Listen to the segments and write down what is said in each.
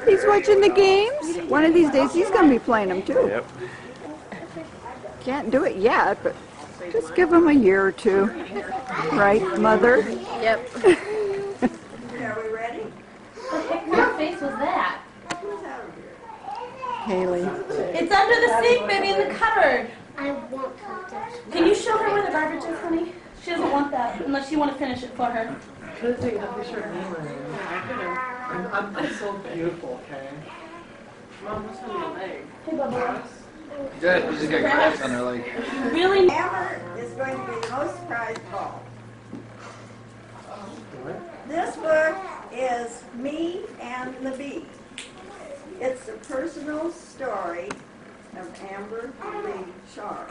He's watching the games. One of these days he's going to be playing them too. Yep. Can't do it yet, but just give him a year or two. Right, Mother? Yep. Are we ready? What the heck kind of face was that? Haley. It's under the sink, baby, in the cupboard. I want to touch. Can you show her where the garbage is, honey? She doesn't want that, unless you want to finish it for her. I'm taking a picture of me. I'm so beautiful, okay? Mom, what's on your leg? Hey, Bubba. Good. You just got grafts on her leg. Really? Hammer is going to be the most prized ball. This book is Me and the Bee. It's a personal story of Amber Lee Sharp.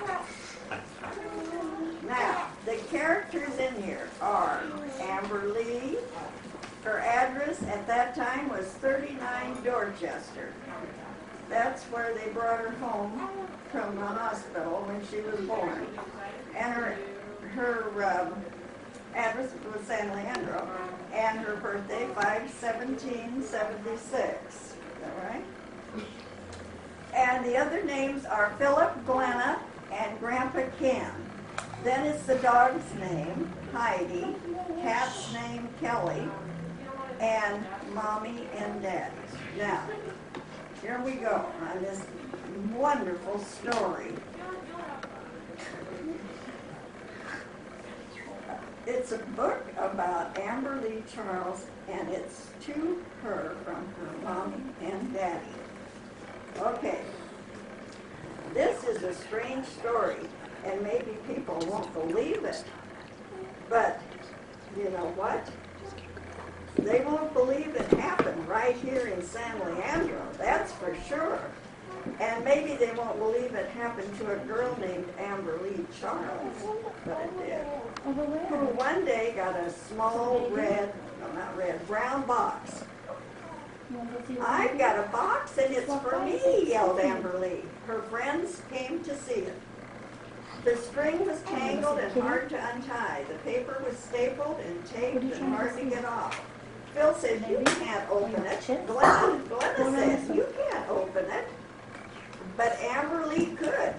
Now, the characters in here are Amber Lee. Her address at that time was 39 Dorchester. That's where they brought her home from the hospital when she was born. And her address was San Leandro. And her birthday, 5/17/76. Is that right? And the other names are Philip, Glenna, and Grandpa Ken. Then it's the dog's name, Heidi, cat's name, Kelly, and Mommy and Daddy. Now, here we go on this wonderful story. It's a book about Amber Lee Charles, and it's to her from her Mommy and Daddy. Okay, this is a strange story, and maybe people won't believe it, but you know what? They won't believe it happened right here in San Leandro, that's for sure. And maybe they won't believe it happened to a girl named Amber Lee Charles, but it did. Who one day got a small brown box. I've got a box and it's for me, yelled Amber Lee. Her friends came to see it. The string was tangled and hard to untie. The paper was stapled and taped and hard to get off. Phil said, you can't open it. Glenna said, you can't open it. But Amber Lee could.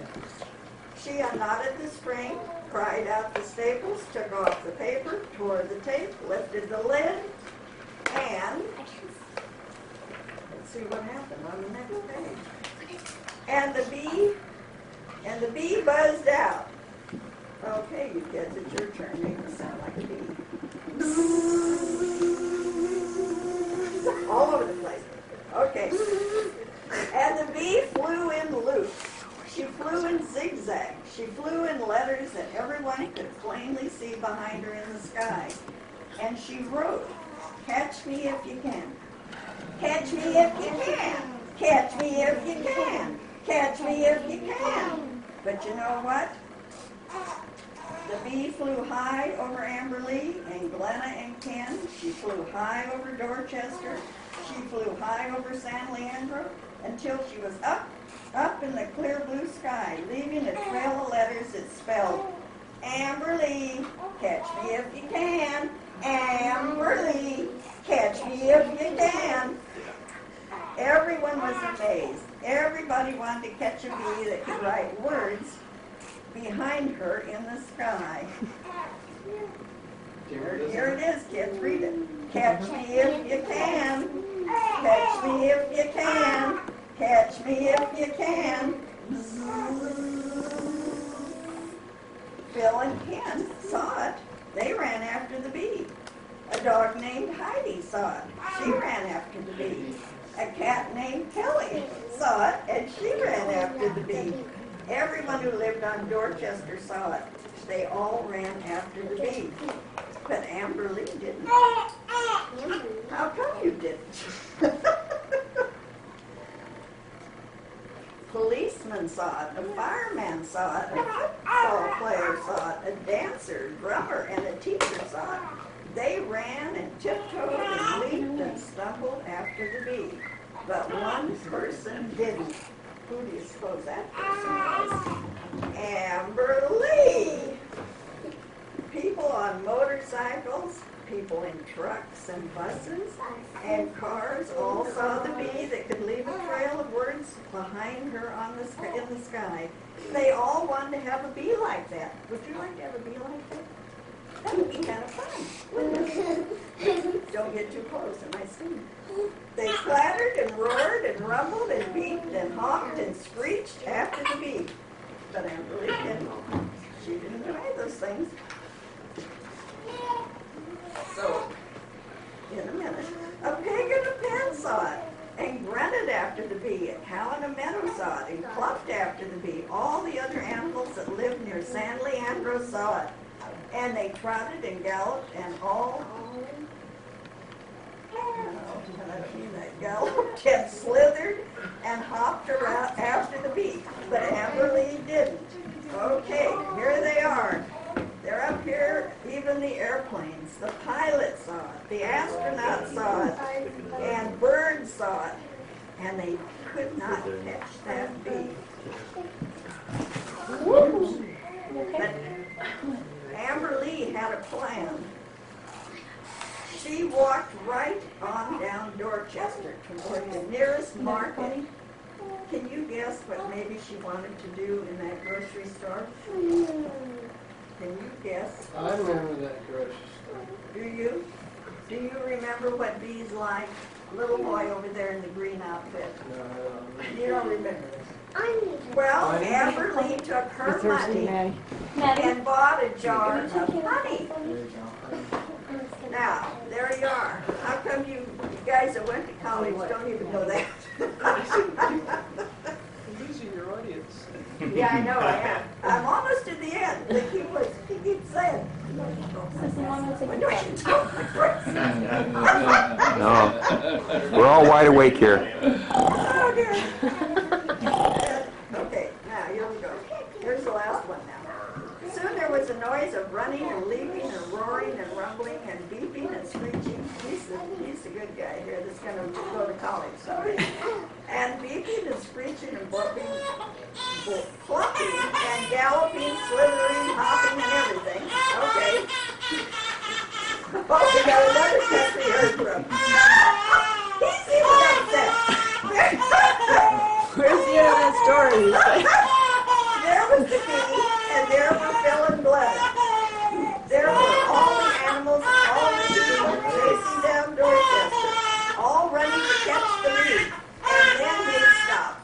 She unknotted the string, pried out the staples, took off the paper, tore the tape, lifted the lid, and let's see what happened on the next page. And the bee buzzed out. Okay, you kids, it's your turn. Make it sound like a bee. All over the place. Okay. And the bee flew in loops. She flew in zigzag. She flew in letters that everyone could plainly see behind her in the sky. And she wrote, catch me if you can. Catch me if you can. Catch me if you can. Catch me if you can. But you know what? The bee flew high over Amber Lee and Glenna and Ken. She flew high over Dorchester. She flew high over San Leandro until she was up in the clear blue sky, leaving a trail of letters that spelled Amber Lee, catch me if you can. Amber Lee, catch me if you can. Everyone was amazed. Everybody wanted to catch a bee that could write words behind her in the sky. Here it is, kids, read it. Catch me if you can. Catch me if you can. Catch me if you can. Phil and Ken saw it. They ran after the bee. A dog named Heidi saw it. She ran after the bee. A cat named Kelly saw it, and she ran after the bee. Everyone who lived on Dorchester saw it. They all ran after the bee. But Amber Lee didn't. How come you didn't? Policeman saw it, a fireman saw it, a football player saw it, a dancer, drummer, and a teacher saw it. They ran and tiptoed and leaped and stumbled after the bee. But one person didn't. Who do you suppose that person was? Amber Lee! People on motorcycles, people in trucks and buses and cars all saw the bee that could leave a trail of words behind her on the sky, in the sky. They all wanted to have a bee like that. Would you like to have a bee like that? That would be kind of fun, wouldn't it? Don't get too close, it might sting. They clattered and roared and rumbled and beeped and honked and screeched after the bee. But Amberly didn't. She didn't do any of those things. So, in a minute, a pig and a pen saw it and grunted after the bee. A cow and a meadow saw it and clucked after the bee. All the other animals that lived near San Leandro saw it. And they trotted and galloped and all, that galloped and slithered and hopped around after the bee. But Amberly didn't. Okay, here they are. They're up here, even the airplanes. The pilots saw it, the astronauts saw it, and birds saw it. And they could not catch that bee. But Amberly had a plan. She walked right on down Dorchester toward the nearest market. Can you guess what maybe she wanted to do in that grocery store? Can you guess? I remember that grocery store. Do you? Do you remember what bees like? Little boy over there in the green outfit. No, I don't remember. You don't remember this? Well, Amberly took her money Maddie. and bought a jar of honey. Now, there you are. How come you guys that went to college don't even know that? These are your audience. Yeah, I know I am. I'm almost to the end. He keeps saying, when do I get to No. We're all wide awake here. Oh, dear. Okay, now here we go. Here's the last one now. Soon there was a noise of running and leaping and roaring and rumbling and beeping and screeching. He's the good guy here that's going to go to college someday. And beeping and screeching and flopping and galloping, slithering, hopping and everything. Okay. Oh, we got another country heard from. He's even upset. Where's the end of that story? There was the bee, and there were Phil and Blood. There were all the animals, all the people chasing down Dorchester, all running to catch the bee, and then they stopped.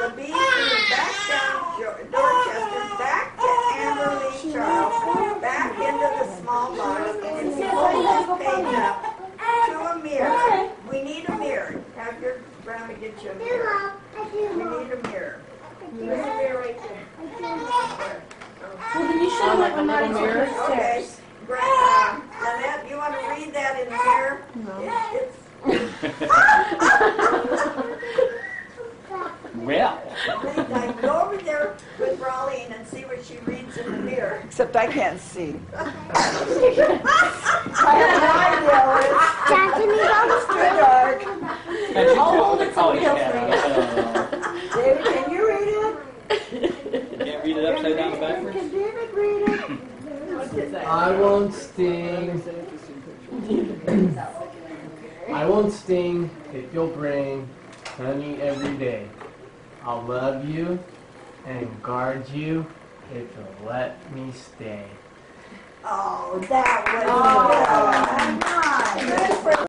The bee flew back down Dorchester, back to Amberly Charles, back into the small box, and she pulled this page up to a mirror. We need a mirror. Have your grandma get you a mirror. We need a mirror. There's a mirror right there. Well, then you should have went when Maddie took her Okay. stairs. Lynette, you want to read that in the mirror? Well. Now go over there with Raleigh and see what she reads in the mirror. Except I can't see. I have no idea. It's too dark. I'll hold it somebody else read it. David, can you read it? Can't read it upside down and backwards? Can David read it? I won't sting. I won't sting if you'll bring honey every day. I'll love you and guard you if you'll let me stay. Oh, that was